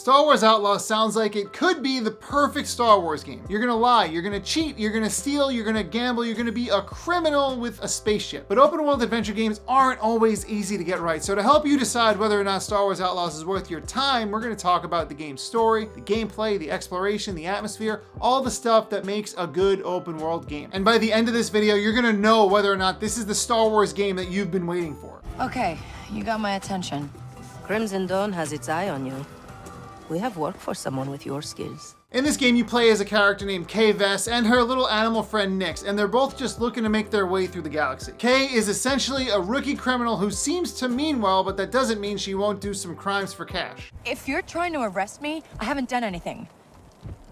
Star Wars Outlaws sounds like it could be the perfect Star Wars game. You're gonna lie, you're gonna cheat, you're gonna steal, you're gonna gamble, you're gonna be a criminal with a spaceship. But open world adventure games aren't always easy to get right, so to help you decide whether or not Star Wars Outlaws is worth your time, we're gonna talk about the game's story, the gameplay, the exploration, the atmosphere, all the stuff that makes a good open world game. And by the end of this video, you're gonna know whether or not this is the Star Wars game that you've been waiting for. Okay, you got my attention. Crimson Dawn has its eye on you. We have work for someone with your skills. In this game, you play as a character named Kay Vess and her little animal friend Nyx, and they're both just looking to make their way through the galaxy. Kay is essentially a rookie criminal who seems to mean well, but that doesn't mean she won't do some crimes for cash. If you're trying to arrest me, I haven't done anything.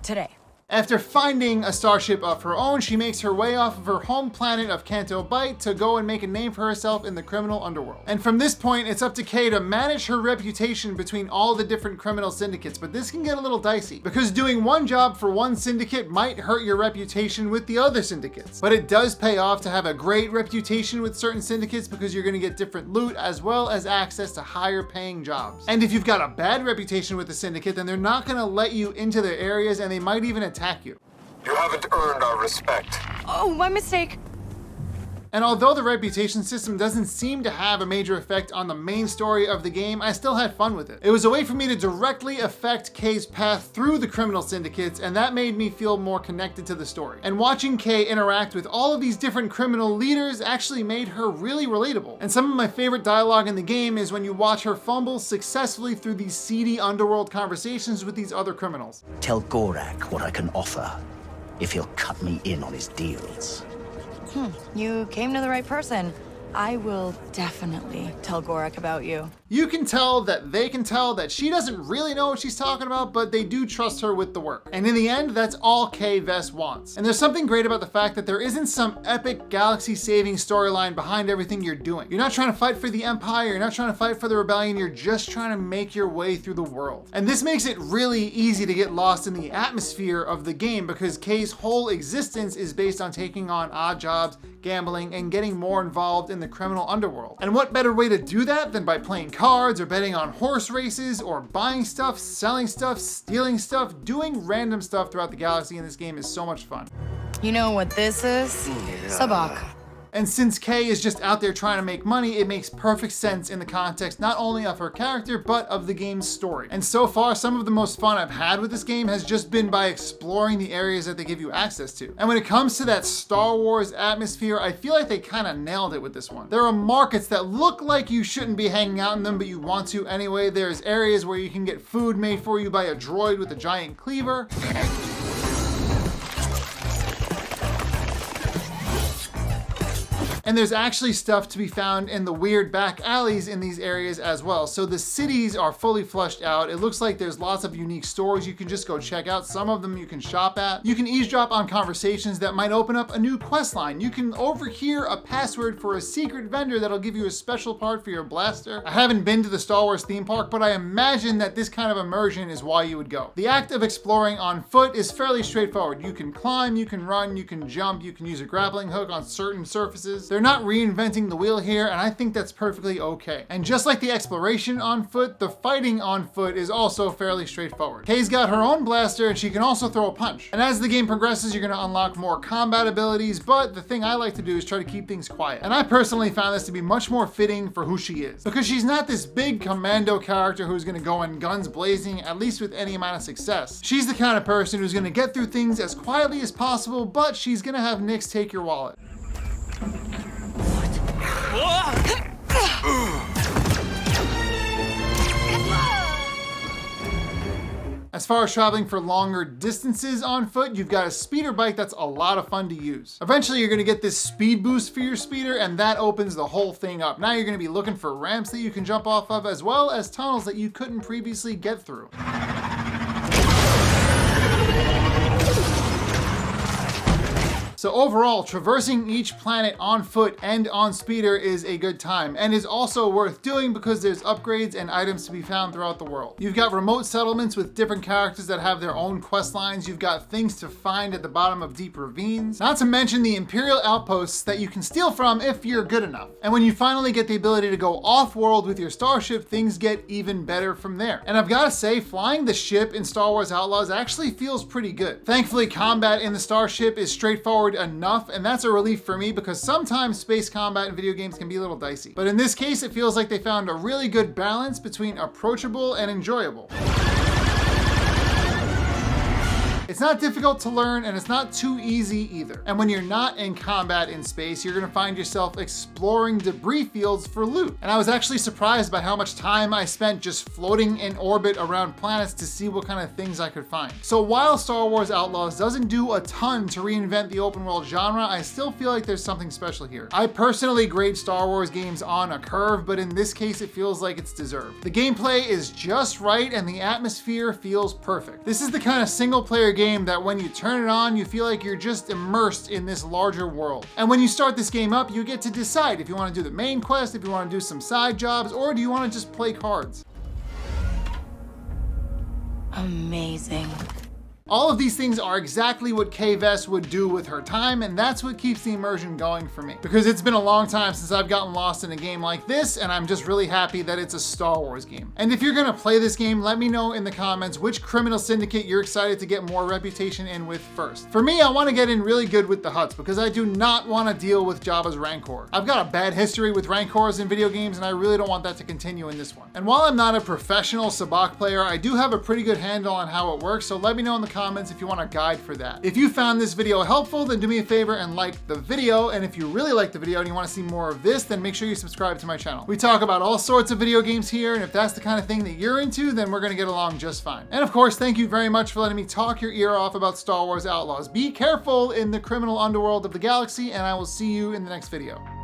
Today. After finding a starship of her own, she makes her way off of her home planet of Canto Bight to go and make a name for herself in the criminal underworld. And from this point, it's up to Kay to manage her reputation between all the different criminal syndicates, but this can get a little dicey, because doing one job for one syndicate might hurt your reputation with the other syndicates. But it does pay off to have a great reputation with certain syndicates because you're gonna get different loot as well as access to higher paying jobs. And if you've got a bad reputation with the syndicate, then they're not gonna let you into their areas and they might even attack you. You haven't earned our respect. Oh, my mistake. And although the reputation system doesn't seem to have a major effect on the main story of the game, I still had fun with it. It was a way for me to directly affect Kay's path through the criminal syndicates, and that made me feel more connected to the story. And watching Kay interact with all of these different criminal leaders actually made her really relatable. And some of my favorite dialogue in the game is when you watch her fumble successfully through these seedy underworld conversations with these other criminals. Tell Gorak what I can offer if he'll cut me in on his deals. You came to the right person. I will definitely tell Gorak about you. You can tell that they can tell that she doesn't really know what she's talking about, but they do trust her with the work. And in the end, that's all Kay Vess wants. And there's something great about the fact that there isn't some epic galaxy-saving storyline behind everything you're doing. You're not trying to fight for the Empire, you're not trying to fight for the Rebellion, you're just trying to make your way through the world. And this makes it really easy to get lost in the atmosphere of the game because Kay's whole existence is based on taking on odd jobs, gambling, and getting more involved in the criminal underworld. And what better way to do that than by playing cards or betting on horse races or buying stuff, selling stuff, stealing stuff, doing random stuff throughout the galaxy in this game is so much fun. You know what this is? Sabak. And since Kay is just out there trying to make money, it makes perfect sense in the context not only of her character, but of the game's story. And so far, some of the most fun I've had with this game has just been by exploring the areas that they give you access to. And when it comes to that Star Wars atmosphere, I feel like they kind of nailed it with this one. There are markets that look like you shouldn't be hanging out in them, but you want to anyway. There's areas where you can get food made for you by a droid with a giant cleaver. And there's actually stuff to be found in the weird back alleys in these areas as well. So the cities are fully fleshed out. It looks like there's lots of unique stores you can just go check out. Some of them you can shop at. You can eavesdrop on conversations that might open up a new quest line. You can overhear a password for a secret vendor that'll give you a special part for your blaster. I haven't been to the Star Wars theme park, but I imagine that this kind of immersion is why you would go. The act of exploring on foot is fairly straightforward. You can climb, you can run, you can jump, you can use a grappling hook on certain surfaces. They're not reinventing the wheel here, and I think that's perfectly okay. And just like the exploration on foot, the fighting on foot is also fairly straightforward. Kay's got her own blaster, and she can also throw a punch. And as the game progresses, you're gonna unlock more combat abilities, but the thing I like to do is try to keep things quiet. And I personally found this to be much more fitting for who she is, because she's not this big commando character who's gonna go in guns blazing, at least with any amount of success. She's the kind of person who's gonna get through things as quietly as possible, but she's gonna have Nyx take your wallet. As far as traveling for longer distances on foot, you've got a speeder bike that's a lot of fun to use. Eventually, you're gonna get this speed boost for your speeder, and that opens the whole thing up. Now you're gonna be looking for ramps that you can jump off of, as well as tunnels that you couldn't previously get through. So overall, traversing each planet on foot and on speeder is a good time, and is also worth doing because there's upgrades and items to be found throughout the world. You've got remote settlements with different characters that have their own quest lines. You've got things to find at the bottom of deep ravines, not to mention the Imperial outposts that you can steal from if you're good enough. And when you finally get the ability to go off-world with your starship, things get even better from there. And I've got to say, flying the ship in Star Wars Outlaws actually feels pretty good. Thankfully, combat in the starship is straightforward enough, and that's a relief for me because sometimes space combat in video games can be a little dicey. But in this case, it feels like they found a really good balance between approachable and enjoyable. It's not difficult to learn, and it's not too easy either. And when you're not in combat in space, you're gonna find yourself exploring debris fields for loot. And I was actually surprised by how much time I spent just floating in orbit around planets to see what kind of things I could find. So while Star Wars Outlaws doesn't do a ton to reinvent the open world genre, I still feel like there's something special here. I personally grade Star Wars games on a curve, but in this case, it feels like it's deserved. The gameplay is just right, and the atmosphere feels perfect. This is the kind of single player game that when you turn it on, you feel like you're just immersed in this larger world. And when you start this game up, you get to decide if you want to do the main quest, if you want to do some side jobs, or do you want to just play cards. Amazing. All of these things are exactly what Kay Vess would do with her time, and that's what keeps the immersion going for me. Because it's been a long time since I've gotten lost in a game like this, and I'm just really happy that it's a Star Wars game. And if you're gonna play this game, let me know in the comments which criminal syndicate you're excited to get more reputation in with first. For me, I wanna get in really good with the Hutts, because I do not wanna deal with Jabba's Rancor. I've got a bad history with Rancors in video games, and I really don't want that to continue in this one. And while I'm not a professional sabacc player, I do have a pretty good handle on how it works, so let me know in the comments if you want a guide for that. If you found this video helpful, then do me a favor and like the video. And if you really like the video and you want to see more of this, then make sure you subscribe to my channel. We talk about all sorts of video games here, and if that's the kind of thing that you're into, then we're gonna get along just fine. And of course, thank you very much for letting me talk your ear off about Star Wars Outlaws. Be careful in the criminal underworld of the galaxy, and I will see you in the next video.